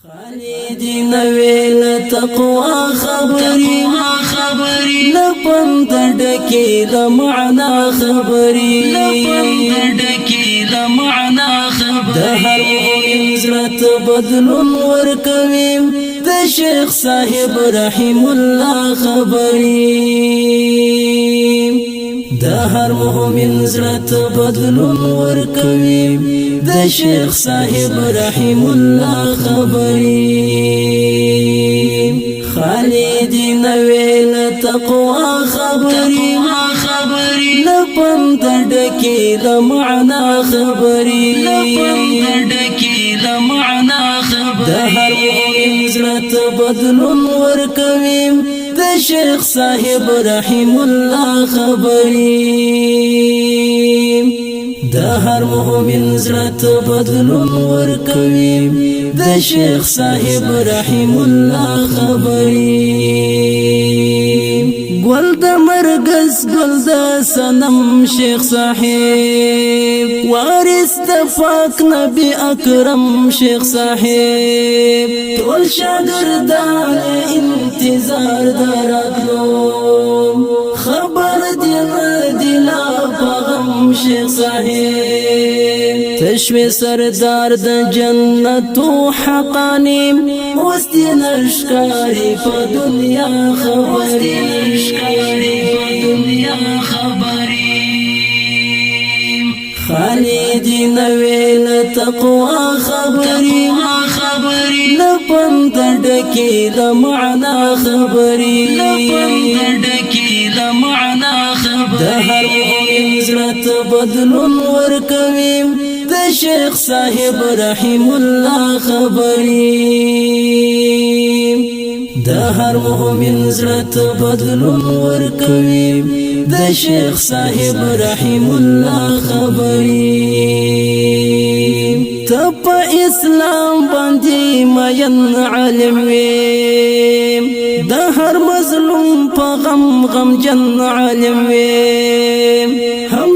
خالدی نویل تقوی خبری لپند ڈکی لمعنا خبری دهر مؤمن زرت بدلون ورکویم د شیخ صاحب رحم الله خبری دهر مؤمن زرت بدلون ورکویم د شیخ صاحب رحم الله خبری خالدی نویل تقوی خبری لپند ڈکی لمعنا خبری دهر مؤمن زرت بدلون ورکویم د شیخ صاحب رحم الله خبری دهر مؤمن زرت بدلون ورکویم د شیخ صاحب رحم الله خبری گل د مرگز گل د سنم شیخ صاحب وارث د پاک نبی اکرم شیخ صاحب ټول شاگردان انتظار دراتلو خبر دی لا پغم شیخ صاحب تشوی سردار د جنت و حقانیم وستی نشکاری په دنیا خبری خالدی نویل تقوی خبری لپند ڈکی لمعنا خبری دهر مؤمن زرت بدلون ورکویم د شیخ صاحب رحم الله خبری دهر مؤمن زرت بدلون ورکویم د شیخ صاحب رحم الله خبری تپ اسلام باندې مین عالم ویم د هر مظلوم په غم جن عالم ویم هم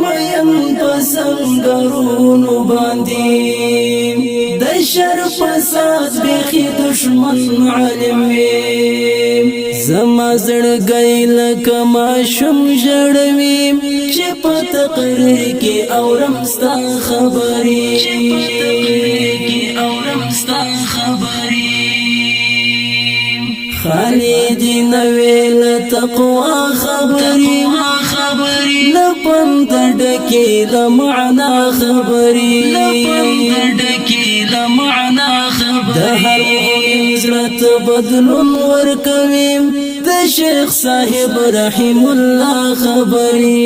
مین په سنگرونو باندې د شر فساد بخي دشمن عالم ویم زما زړګی لکه ماشوم ژړویم چې په تقریر کې اورم ستا خبرې خالدی نویل تقوی خبری لپند ڈکی لمعنا خبری دهر مؤمن زرت بدلون ورکویم د شیخ صاحب رحم الله خبری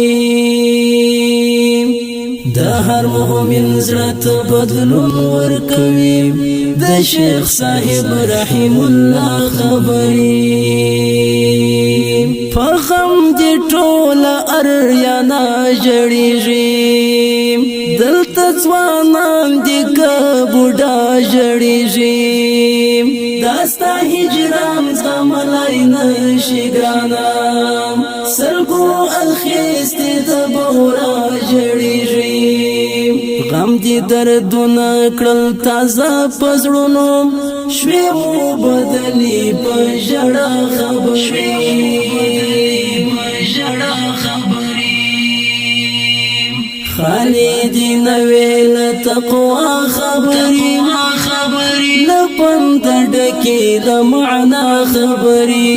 دهر مؤمن زرت بدلون ورکویم د شیخ صاحب رحم الله خبری فغم دی ټول اریانا جړیږي دلته ځوانان دی که بوډا جړیږي داستا هجران زملای نشي ګرانم سرګو الخیست د بورا جړیږي غم دی دردونه کړل تازه پزړونو شوی مو بدلی په ژړا خبرې خالدی نویل تقوی خبری لپند ڈکی لمعنا خبری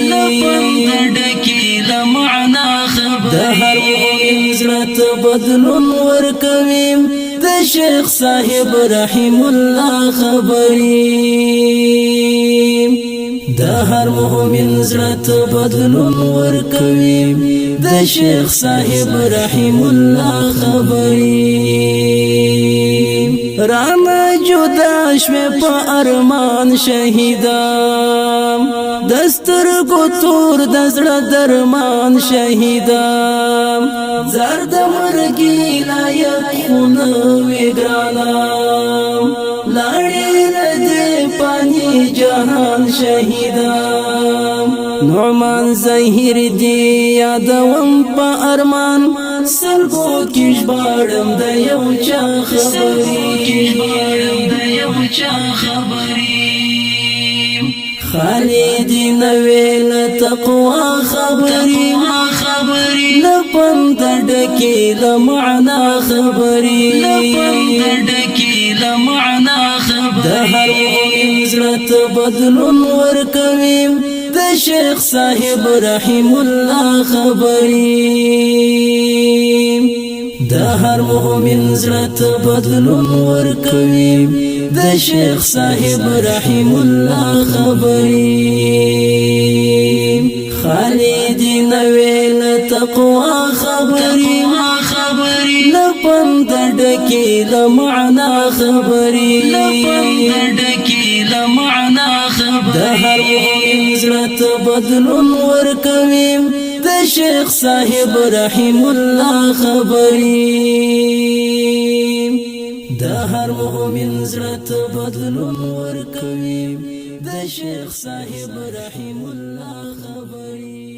دهر مؤمن زرت بدلون ورکویم د شیخ صاحب رحم الله خبری دهر مؤمن زرت بدلون ورکویم د شیخ صاحب رحم الله خبری رانا جدا شوی په ارمان شهیدام دسترګو تور د زړه درمان شهیدام زرد مرګی لایق خونه وی ګرانم لاړې نه پانی جهان شهیدام نعمان زهیر دی یادوم په ارمان سرګو کې ژباړم د یو چا خبرې خالد نویل تقوا خبری لپند ډکی د معنا خبری د هر مؤمن زړه بدلون ورکوي د شیخ صاحب رحم الله خبری د هر مؤمن زړه بدلون ورکوي د شیخ صاحب رحم الله خبری خالد نویل تقوا خبری لپند ډکی د معنا خبری د هر مؤمن زړه بدلون ورکوي د شیخ صاحب رحم الله خبری د هر مؤمن زړه بدلون ورکوي د شیخ صاحب رحم الله خبری